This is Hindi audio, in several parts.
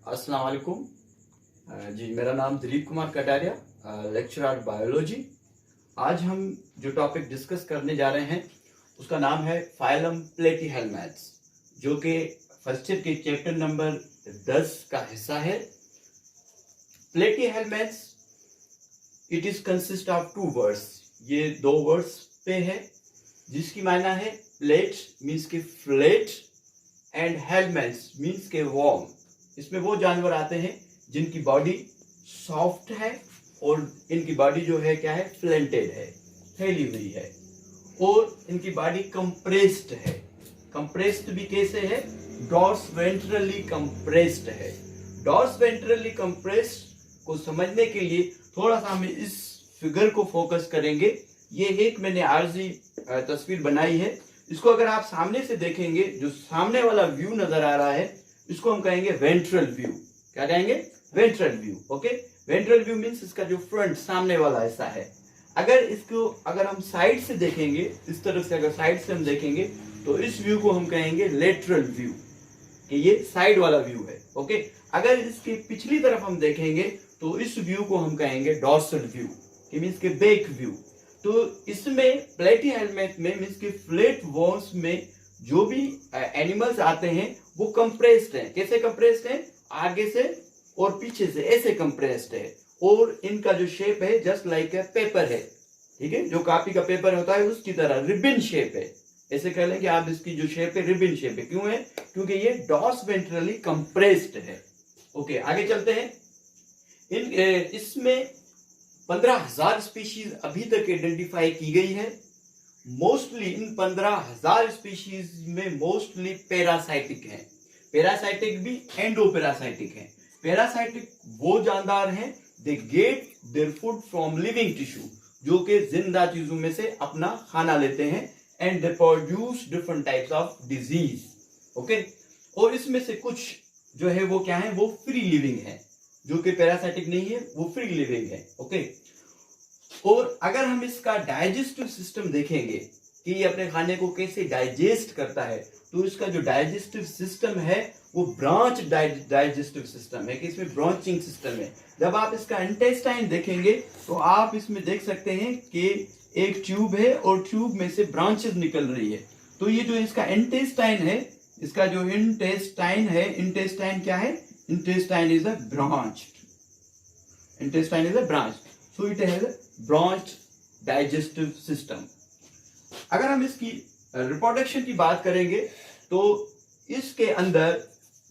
अस्सलाम वालेकुम जी। मेरा नाम दिलीप कुमार कटारिया, लेक्चरर बायोलॉजी। आज हम जो टॉपिक डिस्कस करने जा रहे हैं उसका नाम है फाइलम प्लेटीहेलमैट्स, जो कि फर्स्ट ईयर के चैप्टर नंबर 10 का हिस्सा है। Platyhelminthes it is consist of 2 words. ये 2 वर्ड्स पे है, जिसकी मायना है प्लेट मीन्स के फ्लैट एंड हेलमेट्स मीन्स के वार्म। इसमें वो जानवर आते हैं जिनकी बॉडी सॉफ्ट है और इनकी बॉडी जो है क्या है, फ्लेंटेड है, फैली हुई है, और इनकी बॉडी कंप्रेस्ड है। कंप्रेस्ड भी कैसे है? डॉर्स वेंट्रली कंप्रेस्ड है। डॉर्स वेंट्रली कंप्रेस्ड को समझने के लिए थोड़ा सा हम इस फिगर को फोकस करेंगे। ये एक मैंने आरजी तस्वीर बनाई है। इसको अगर आप सामने से देखेंगे, जो सामने वाला व्यू नजर आ रहा है, इसको हम कहेंगे वेंट्रल व्यू। क्या कहेंगे? Ventral view. Okay, ventral view means इसका जो फ्रंट सामने वाला हिस्सा है। अगर हम साइड से देखेंगे, इस तरफ से अगर साइड से हम देखेंगे तो इस व्यू को हम कहेंगे लेटरल व्यू, कि ये साइड वाला व्यू है। ओके, अगर इसकी पिछली तरफ हम देखेंगे तो इस व्यू को हम कहेंगे डॉर्सल व्यू, कि मींस के बैक व्यू। तो इसमें प्लेटीहेलमैट में मींस के फ्लैट वॉर्म्स में जो भी एनिमल्स आते हैं वो कंप्रेस्ड हैं। कैसे कंप्रेस्ड हैं? आगे से और पीछे से ऐसे कंप्रेस्ड है, और इनका जो शेप है जस्ट लाइक ए पेपर है। ठीक है, जो कॉपी का पेपर होता है उसकी तरह रिबन शेप है। ऐसे कह लें कि आप इसकी जो शेप है रिबन शेप है। क्यों है? क्योंकि ये डॉर्स वेंट्रली कंप्रेस्ड है। ओके, आगे चलते हैं। इसमें 15,000 स्पीशीज अभी तक आइडेंटिफाई की गई है। मोस्टली इन 15,000 स्पीशीज में मोस्टली पैरासाइटिक हैं। पैरासाइटिक भी एंडोपैरासाइटिक हैं। पैरासाइटिक वो जानदार हैं they get their food from living tissue, जो कि जिंदा चीजों में से अपना खाना लेते हैं, and they produce different types of disease. Okay, और इसमें से कुछ जो है वो क्या है, वो फ्री लिविंग है, जो कि पैरासाइटिक नहीं है, वो फ्री लिविंग है। ओके, और अगर हम इसका डाइजेस्टिव सिस्टम देखेंगे कि ये अपने खाने को कैसे डाइजेस्ट करता है, तो इसका जो डाइजेस्टिव सिस्टम है वो ब्रांच डाइजेस्टिव सिस्टम है, कि इसमें ब्रांचिंग सिस्टम है। जब आप इसका इंटेस्टाइन देखेंगे तो आप इसमें देख सकते हैं कि एक ट्यूब है और ट्यूब में से ब्रांचेस निकल रही है। तो ये जो इसका इंटेस्टाइन है, इसका जो इंटेस्टाइन है, इंटेस्टाइन क्या है? Intestine is a branch. Intestine is a branch, so it has a branch digestive system. अगर हम इसकी रिप्रोडक्शन की बात करेंगे तो इसके अंदर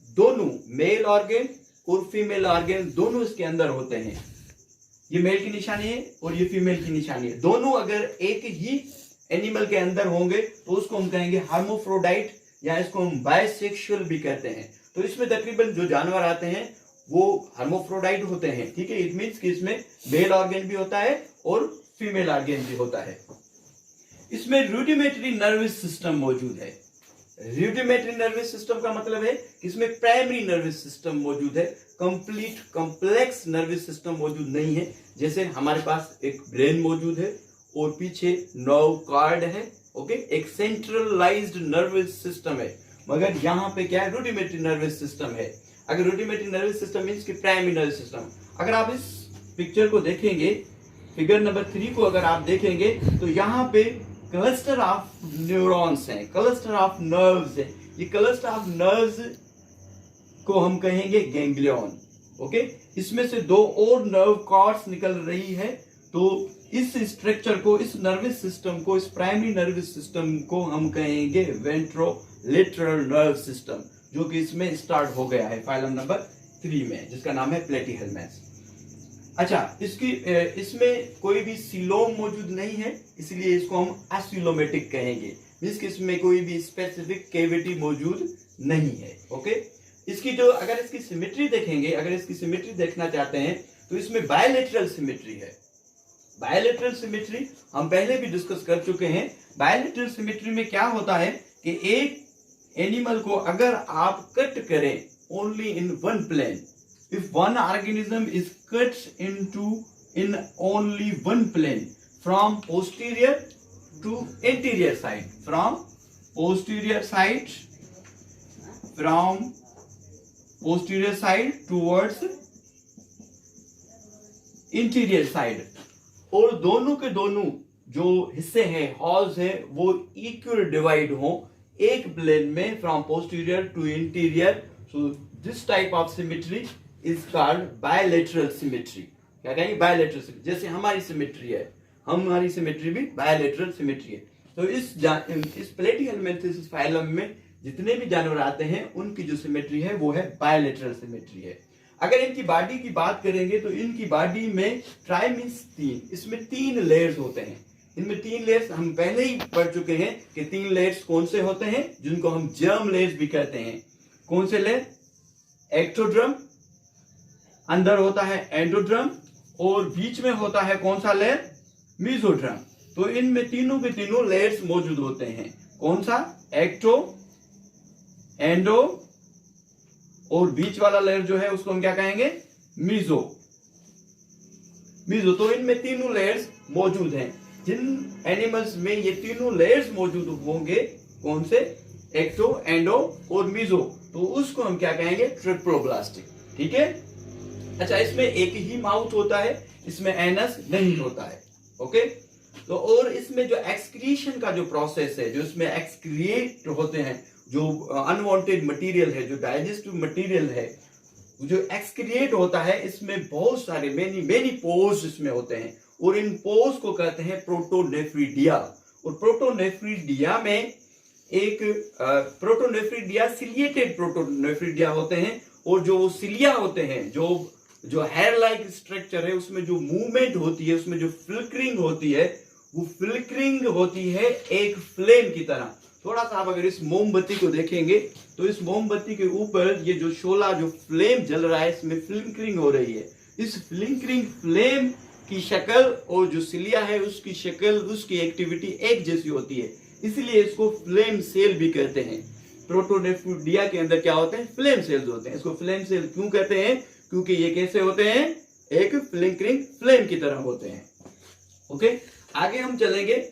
दोनों मेल ऑर्गन और फीमेल ऑर्गन दोनों इसके अंदर होते हैं। ये मेल की निशानी है और ये फीमेल की निशानी है। दोनों अगर एक ही एनिमल के अंदर होंगे तो उसको हम कहेंगे हार्मोफ्रोडाइट, या इसको हम बायसेक्सुअल भी कहते हैं। तो इसमें तकरीबन जो जानवर आते हैं वो हार्मोफ्रोडाइट होते हैं। ठीक है, इट मींस कि इसमें मेल ऑर्गन भी होता है और फीमेल ऑर्गन भी होता है। इसमें रूडिमेंटरी नर्वस सिस्टम मौजूद है। रूडिमेंटरी नर्वस सिस्टम का मतलब है कि इसमें प्राइमरी नर्वस सिस्टम मौजूद है, कंप्लीट कॉम्प्लेक्स नर्वस सिस्टम मौजूद नहीं है। जैसे हमारे पास एक ब्रेन मौजूद है और पीछे नर्व कार्ड है। ओके, एक सेंट्रलाइज्ड नर्वस सिस्टम है, मगर यहाँ पे क्या है? रूडिमेंटरी नर्वस सिस्टम है। अगर रूडिमेंटरी नर्वस सिस्टम मींस कि प्राइमरी नर्वस सिस्टम। अगर आप इस पिक्चर को देखेंगे, फिगर नंबर 3 को अगर आप देखेंगे तो यहाँ पे क्लस्टर ऑफ न्यूरॉन्स हैं, क्लस्टर ऑफ नर्व्स हैं। ये क्लस्टर ऑफ नर्व्स को हम कहेंगे गैंग्लियन। ओके, इसमें से 2 और नर्व कॉर्ड्स निकल रही है। तो इस स्ट्रक्चर को, इस नर्वस सिस्टम को, इस प्राइमरी नर्वस सिस्टम को हम कहेंगे वेंट्रोलेटरल नर्व सिस्टम, जो कि इसमें स्टार्ट हो गया है फाइलम नंबर 3 में, जिसका नाम है प्लेटीहेलमैट्स। अच्छा, इसमें कोई भी सीलोम मौजूद नहीं है, इसलिए इसको हम एसिलोमेटिक कहेंगे। मींस कि इसमें कोई भी स्पेसिफिक कैविटी मौजूद नहीं है। ओके, इसकी जो अगर इसकी सिमेट्री देखेंगे, अगर इसकी सिमेट्री देखना चाहते हैं तो इसमें बायलेटरल सिमेट्री है। बायलेटरल सिमेट्री हम पहले भी डिस्कस कर चुके हैं। बायलेटरल सिमेट्री में क्या होता है कि एक एनिमल को अगर आप कट करें only in one plain, if one organism is cut in only one plane from posterior to anterior side, from posterior side from posterior side towards interior side, और दोनों के दोनों जो हिस्से हैं, हॉल्स हैं, वो इक्वल डिवाइड हो एक प्लेन में from posterior to interior. So this type of symmetry is called bilateral symmetry. क्या कहेंगे? Bilateral symmetry. जैसे हमारी सिमेट्री है, हमारी सिमेट्री भी बायलैटरल सिमेट्री है. तो इस प्लेटीहेलमिन्थेसिस फाइलम में जितने भी जानवर आते हैं उनकी जो सिमेट्री है वो है बायलैटरल सिमेट्री है. अगर इनकी बॉडी की बात करेंगे तो इनकी बॉडी में ट्राई मीन्स 3, इसमें 3 लेयर्स होते हैं. इनमें 3 लेयर्स हम पहले ही पढ़ चुके हैं कि 3 लेयर्स कौन से होते हैं, जिनको हम जर्म लेयर्स भी कहते हैं. कौन से लेयर? एक्टोड्रम, अंदर होता है एंडोड्रम, और बीच में होता है कौन सा लेयर? मेसोड्रम. तो इनमें तीनों के तीनों लेयर्स मौजूद होते हैं. कौन सा? एक्टो, एंडो, और बीच वाला लेयर जो है उसको हम क्या कहेंगे? मीजो. तो इनमें तीनों लेयर्स मौजूद हैं. जिन एनिमल्स में ये तीनों लेयर्स मौजूद होंगे, कौन से? एक्टो, एंडो और मीजो, तो उसको हम क्या कहेंगे? ट्रिप्लोब्लास्टिक. ठीक है. अच्छा, इसमें एक ही माउथ होता है, इसमें एनस नहीं होता है. ओके. तो और इसमें जो एक्सक्रीशन का जो प्रोसेस है, जो इसमें एक्सक्रिएट होते हैं, जो अनवांटेड मटेरियल है, जो डाइजेस्टिव मटेरियल है, जो एक्सक्रिएट होता है, इसमें बहुत सारे मेनी पोर्स इसमें होते हैं, और इन पोर्स को कहते हैं प्रोटोनेफ्रिडिया. और प्रोटोनेफ्रिडिया में एक प्रोटोनेफ्रिडिया सिलिएटेड प्रोटोनेफ्रिडिया होते हैं, और जो सिलिया होते हैं, जो हेयर लाइक स्ट्रक्चर है, उसमें जो मूवमेंट होती है, उसमें जो फ्लिकरिंग होती है, वो फ्लिकरिंग होती है एक फ्लेम की तरह. थोड़ा सा आप अगर इस मोमबत्ती को देखेंगे तो इस मोमबत्ती के ऊपर ये जो शोला, जो फ्लेम जल रहा है, इसमें फ्लिकरिंग हो रही है. इस फ्लिकरिंग फ्लेम की शक्ल और जो सिलिया है उसकी शक्ल, उसकी एक्टिविटी एक जैसी होती है, इसलिए इसको फ्लेम सेल भी कहते हैं. प्रोटोनेफ्रिडिया के अंदर क्या होते हैं? फ्लेम सेल्स होते हैं. इसको फ्लेम सेल क्यों कहते हैं? क्योंकि ये कैसे होते हैं? एक फ्लिकरिंग फ्लेम की तरह होते हैं. ओके. आगे हम चलेंगे.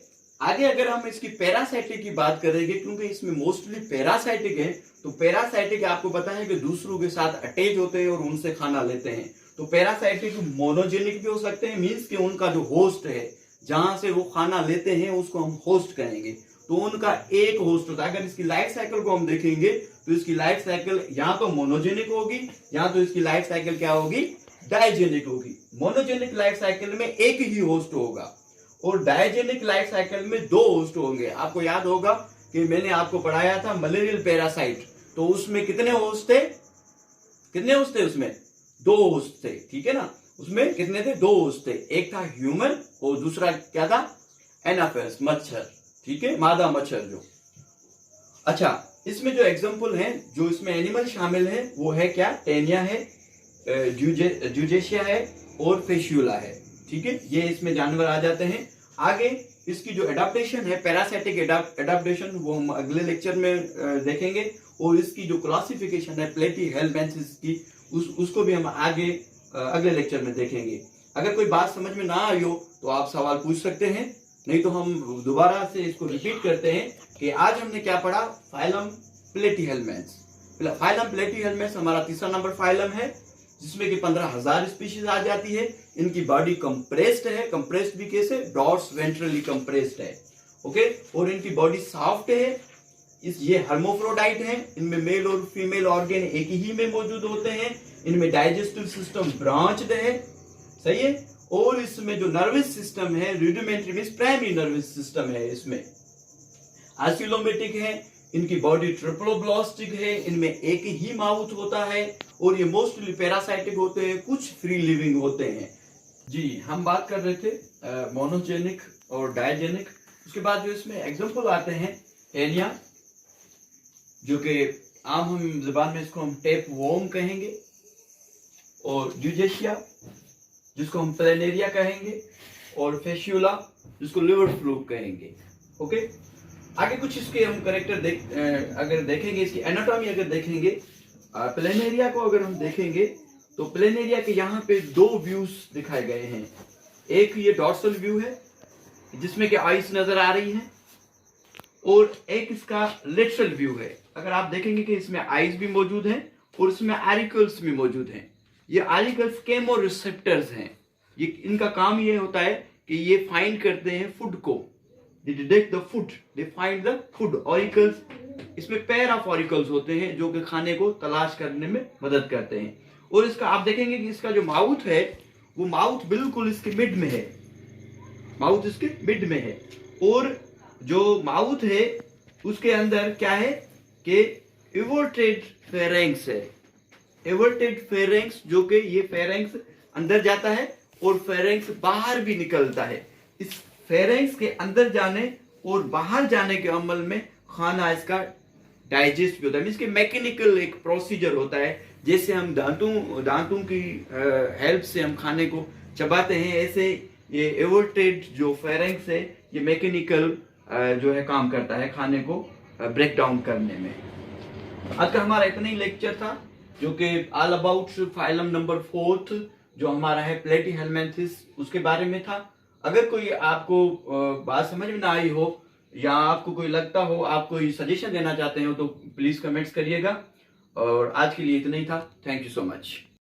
आगे अगर हम इसकी पैरासाइटिक की बात करेंगे, क्योंकि इसमें मोस्टली पैरासाइटिक है, तो पैरासाइटिक आपको पता है कि दूसरों के साथ अटैच होते हैं और उनसे खाना लेते हैं. तो पैरासाइटिक मोनोजेनिक भी हो सकते हैं, मींस कि उनका जो होस्ट है, जहां से वो खाना लेते हैं, उसको हम होस्ट कहेंगे. तो उनका एक होस्ट होता है. अगर इसकी लाइफ साइकिल को हम देखेंगे तो इसकी लाइफ साइकिल या तो मोनोजेनिक होगी, या तो इसकी लाइफ साइकिल क्या होगी? डायजेनिक होगी. मोनोजेनिक लाइफ साइकिल में एक ही होस्ट होगा, और डायजेनिक लाइफ साइकिल में 2 होस्ट होंगे. आपको याद होगा कि मैंने आपको पढ़ाया था मलेरियल पैरासाइट, तो उसमें कितने होस्ट थे? उसमें 2 होस्ट थे. ठीक है ना. उसमें कितने थे? 2 होस्ट थे. एक था ह्यूमन और दूसरा क्या था? एनाफेस, मच्छर. ठीक है, मादा मच्छर जो. अच्छा, इसमें जो एग्जाम्पल है, जो इसमें एनिमल शामिल है, वो है क्या? टेनिया है, ड्यूजेशिया है और फेशियोला है. ठीक है, ये इसमें जानवर आ जाते हैं. आगे इसकी जो एडाप्टेशन है, पैरासाइटिक एडाप्टेशन, वो हम अगले लेक्चर में देखेंगे. और इसकी जो क्लासिफिकेशन है प्लेटीहेलमिन्थेसिस की, उसको भी हम आगे अगले लेक्चर में देखेंगे. अगर कोई बात समझ में ना आई हो तो आप सवाल पूछ सकते हैं, नहीं तो हम दोबारा से इसको रिपीट करते हैं कि आज हमने क्या पढ़ा? फाइलम प्लेटीहेलमिन्थ्स. फाइलम प्लेटीहेलमिन्थ्स हमारा तीसरा नंबर फाइलम है, जिसमें कि 15,000 स्पीशीज आ जाती है. इनकी बॉडी कंप्रेस्ड है. कंप्रेस्ड भी कैसे? डॉर्स वेंट्रली कंप्रेस्ड है. ओके. और इनकी बॉडी सॉफ्ट है. ये हर्मोफ्रोडाइट है. इनमें मेल और फीमेल ऑर्गन एक ही में मौजूद होते हैं. इनमें डाइजेस्टिव सिस्टम ब्रांच्ड है. सही है. और इसमें जो नर्वस सिस्टम है, rudimentary means primary nervous system है. इसमें एसिलोमेटिक है. इनकी बॉडी ट्रिप्लोब्लास्टिक है. इनमें एक ही माउथ होता है, और ये मोस्टली पैरासाइटिक होते हैं, कुछ फ्री लिविंग होते हैं. जी, हम बात कर रहे थे मोनोजेनिक और डायजेनिक. उसके बाद जो इसमें एग्जांपल आते हैं, टेनिया, जो कि आम हम जुबान में इसको हम टेप वॉर्म कहेंगे, और ड्यूजेशिया, जिसको हम प्लेनेरिया कहेंगे, और फेशियोला, जिसको लिवर फ्लूक कहेंगे. ओके. आगे कुछ इसके हम करेक्टर अगर देखेंगे, इसकी एनाटॉमी अगर देखेंगे, प्लेनेरिया को अगर हम देखेंगे तो प्लेनेरिया के यहाँ पे 2 व्यूज दिखाए गए हैं. एक ये डॉर्सल व्यू है, जिसमें कि आइस नजर आ रही हैं, और एक इसका लेटरल व्यू है. अगर आप देखेंगे कि इसमें आइस भी मौजूद हैं और इसमें आरिकल्स भी मौजूद हैं। ये आरिकल्स केमोरिसेप्टर्स हैं। ये इनका काम ये होता है कि ये फाइंड करते हैं फूड को, दे detect the food, they find the food. Auricles, इसमें पेयर ऑफ ऑरिकल्स होते हैं जो कि खाने को तलाश करने में मदद करते हैं। और इसका आप देखेंगे कि इसका जो माउथ है वो माउथ बिल्कुल इसके मिड में है, माउथ इसके मिड में है। और जो माउथ है उसके अंदर क्या है कि एवर्टेड फेरेंक्स है। एवर्टेड फेरेंक्स, जो कि ये फेरेंक्स अंदर जाता है और फेरेंक्स बाहर भी निकलता है। इस फेरेंक्स के अंदर जाने और बाहर जाने के अमल में खाना इसका डाइजेस्ट भी होता है। इसके मैकेनिकल एक प्रोसीजर होता है, जैसे हम दांतों की हेल्प से हम खाने को चबाते हैं, ऐसे ये एवर्टेड जो फेरेंक्स है ये मैकेनिकल जो है काम करता है खाने को ब्रेक डाउन करने में। आज का हमारा इतना ही लेक्चर था जो कि ऑल अबाउट फाइलम नंबर 4 जो हमारा है प्लेटीहेलमिन्थेस उसके बारे में था। अगर कोई आपको बात समझ में ना आई हो या आपको कोई लगता हो, आप कोई सजेशन देना चाहते हो तो प्लीज कमेंट्स करिएगा। और आज के लिए इतना ही था। Thank you so much.